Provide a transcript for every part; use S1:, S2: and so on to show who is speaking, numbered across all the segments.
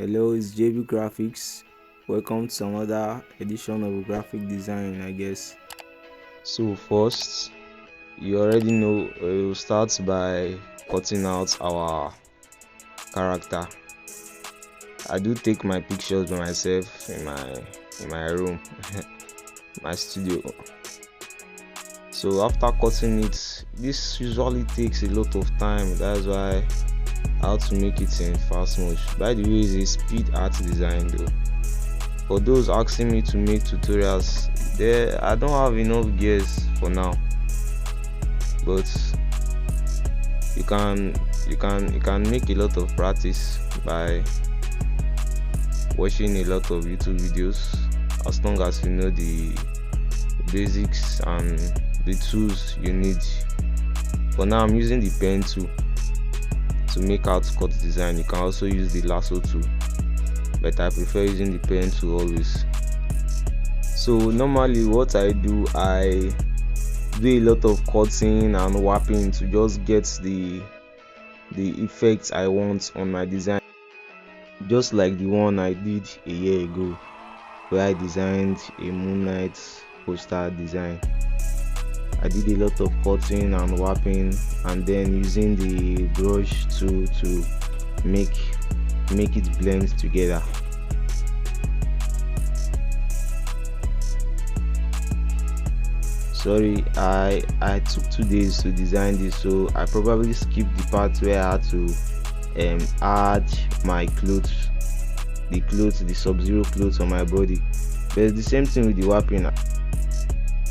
S1: Hello, it's JB Graphics. Welcome to another edition of graphic design, I guess.
S2: So first, you already know we'll start by cutting out our character. I do take my pictures by myself in my room, my studio. So after cutting it, this usually takes a lot of time. That's why I have to make it in fast mode. By the way, it's a speed art design though. For those asking me to make tutorials, there I don't have enough gears for now, but you can make a lot of practice by watching a lot of YouTube videos as long as you know the basics and the tools you need. For now, I'm using the pen tool to make out cut design. You can also use the lasso tool, but I prefer using the pen tool always. So normally what I do a lot of cutting and warping to just get the effects I want on my design, just like the one I did a year ago where I designed a Moon Knight poster design. I did a lot of cutting and warping and then using the brush tool to make it blend together. Sorry, I took 2 days to design this, so I probably skipped the part where I had to add my clothes, the Sub-Zero clothes on my body. But it's the same thing with the warping.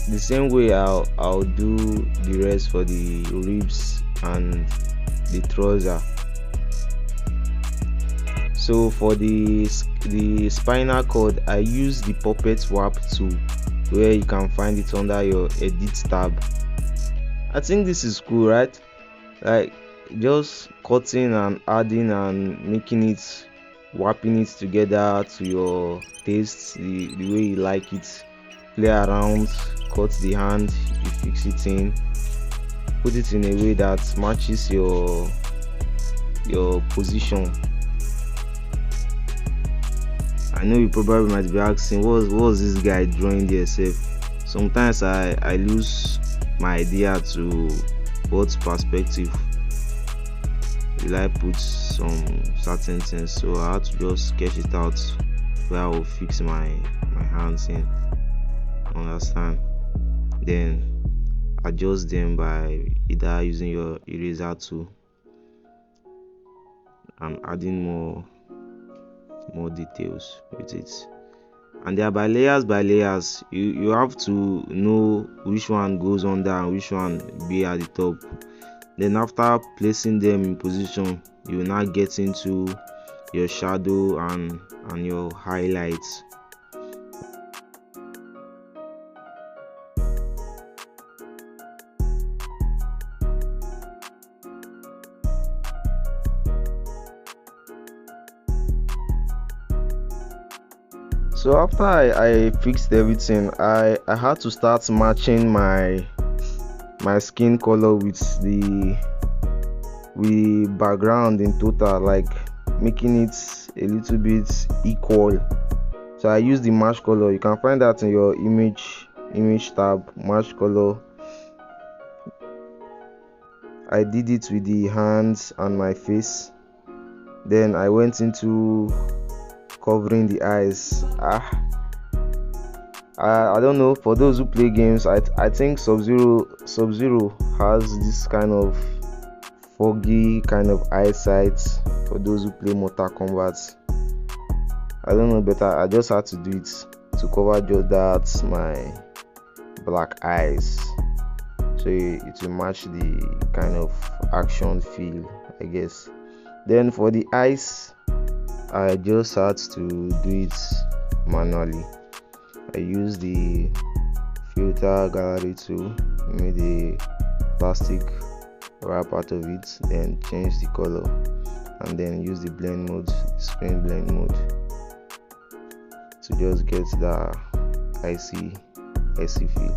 S2: The same way I'll do the rest for the ribs and the trouser. So for the spinal cord, I use the puppet warp tool, where you can find it under your edit tab. I think this is cool, right? Like just cutting and adding and making it, warping it together to your taste, the way you like it. Play around, cut the hand, you fix it in, put it in a way that matches your position. I know you probably might be asking, what's this guy drawing there safe? Sometimes I lose my idea to what perspective will I put some certain things, so I had to just sketch it out where I will fix my hands in. Understand? Then adjust them by either using your eraser tool and adding more details with it. And they are by layers. You have to know which one goes under and which one be at the top. Then after placing them in position, you will now get into your shadow and your highlights. So after I fixed everything, I had to start matching my skin color with the background in total, like making it a little bit equal. So I use the match color. You can find that in your image tab, match color. I did it with the hands and my face. Then I went into covering the eyes. I don't know, for those who play games, I think Sub-Zero has this kind of foggy kind of eyesight for those who play Mortal Kombat. I don't know, but I just had to do it to cover just that my black eyes, so it will match the kind of action feel, I guess. Then for the eyes, I just had to do it manually. I used the filter gallery tool, made a plastic wrap out of it, then change the color, and then use the blend mode, the screen blend mode, to just get the icy feel.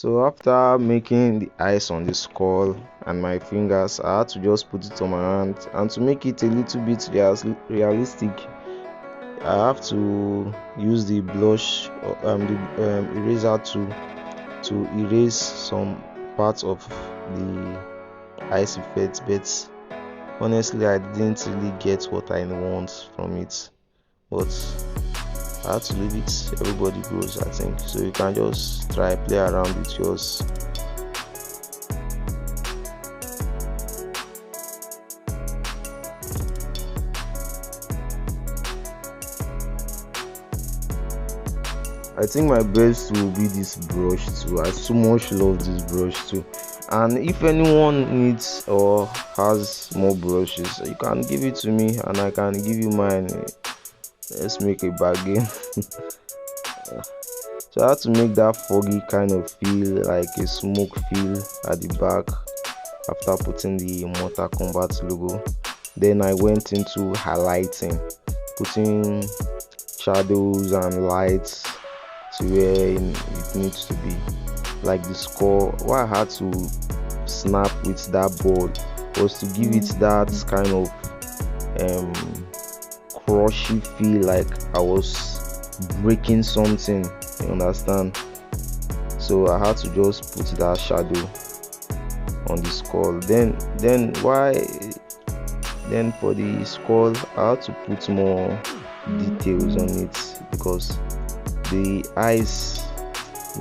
S2: So after making the eyes on the skull and my fingers, I had to just put it on my hand, and to make it a little bit realistic, I have to use the blush, the eraser to erase some parts of the eyes effect. But honestly, I didn't really get what I want from it. But I had to leave it. Everybody grows, I think. So you can just try play around with yours. I think my best will be this brush too. I so much love this brush too. And if anyone needs or has more brushes, you can give it to me and I can give you mine. Let's make a bargain. So I had to make that foggy kind of feel, like a smoke feel at the back after putting the Mortal Kombat logo. Then I went into highlighting, putting shadows and lights to where it needs to be. Like the score, what I had to snap with that board was to give it that kind of crushy feel, like I was breaking something, you understand? So I had to just put that shadow on the skull. Then for the skull, I had to put more details on it because the eyes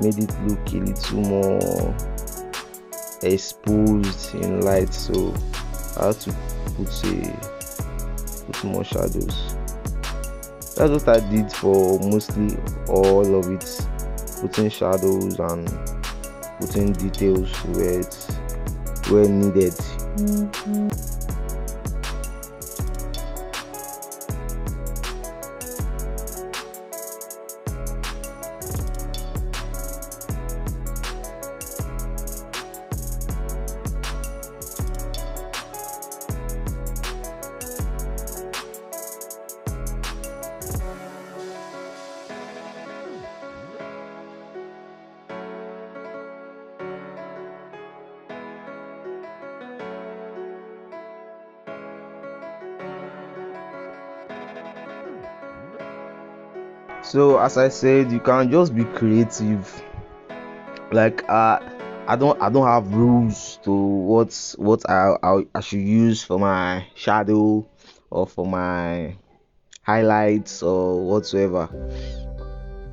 S2: made it look a little more exposed in light, so I had to put more shadows. That's what I did for mostly all of it, putting shadows and putting details where needed. So as I said, you can just be creative. Like I don't have rules to what I should use for my shadow or for my highlights or whatsoever.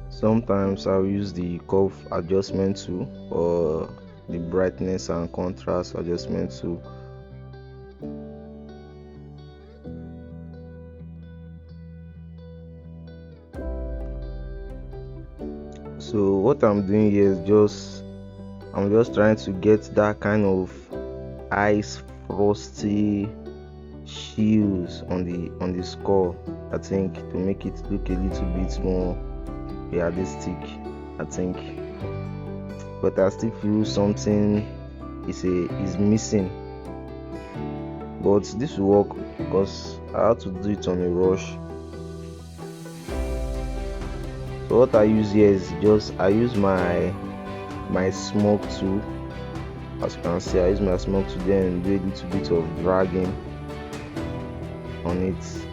S2: Sometimes I'll use the curve adjustment tool or the brightness and contrast adjustment tool. So what I'm doing here is I'm just trying to get that kind of ice frosty shields on the skull. I think to make it look a little bit more realistic, I think. But I still feel something is missing. But this will work because I had to do it on a rush. So what I use here is I use my smoke tool. As you can see, I use my smoke tool, then do a little bit of dragging on it.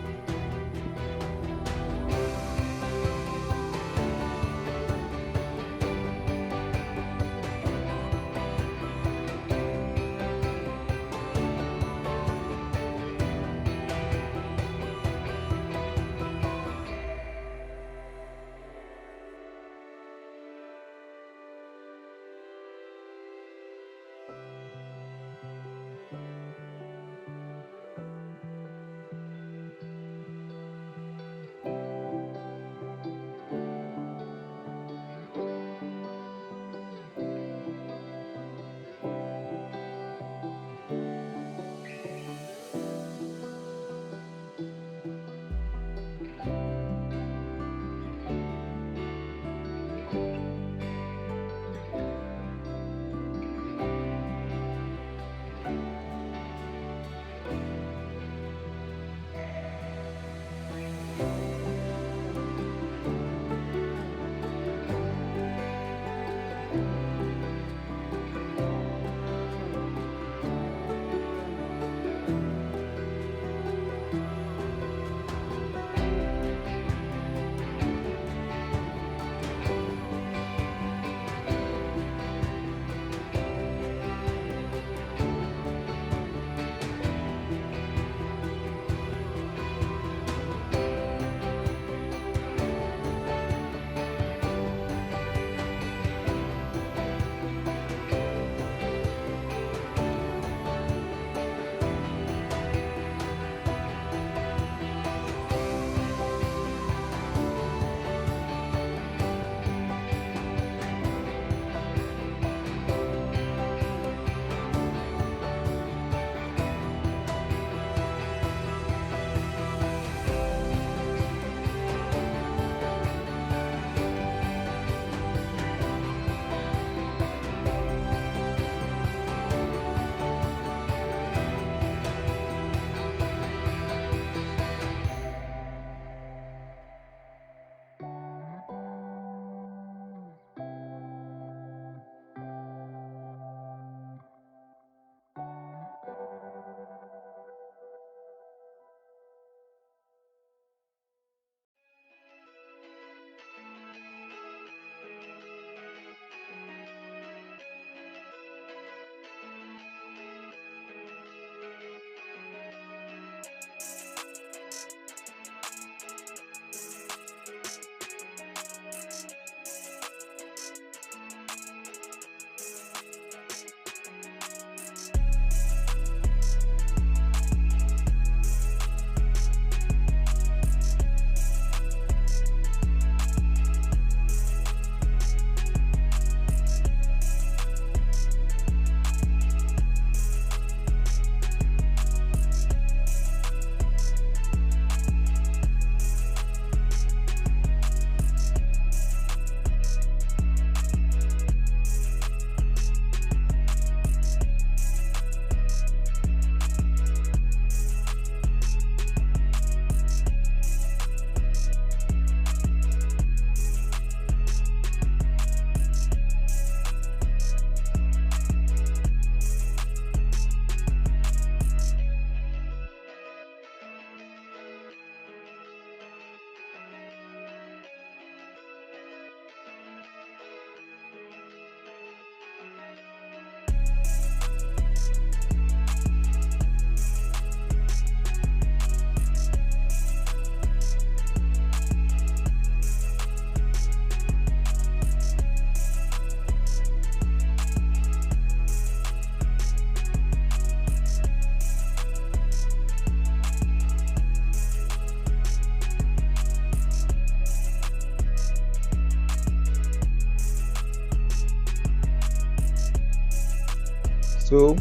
S2: So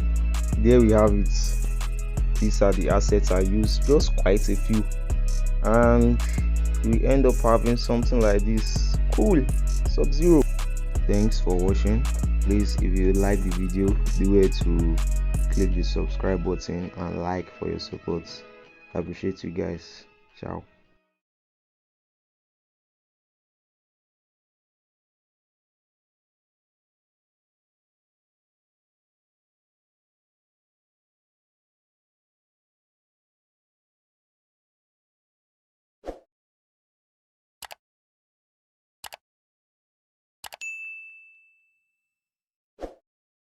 S2: there we have it. These are the assets I used, just quite a few, and we end up having something like this. Cool. Sub-Zero. Thanks for watching. Please, if you like the video, beware to click the subscribe button and like for your support. I appreciate you guys. Ciao.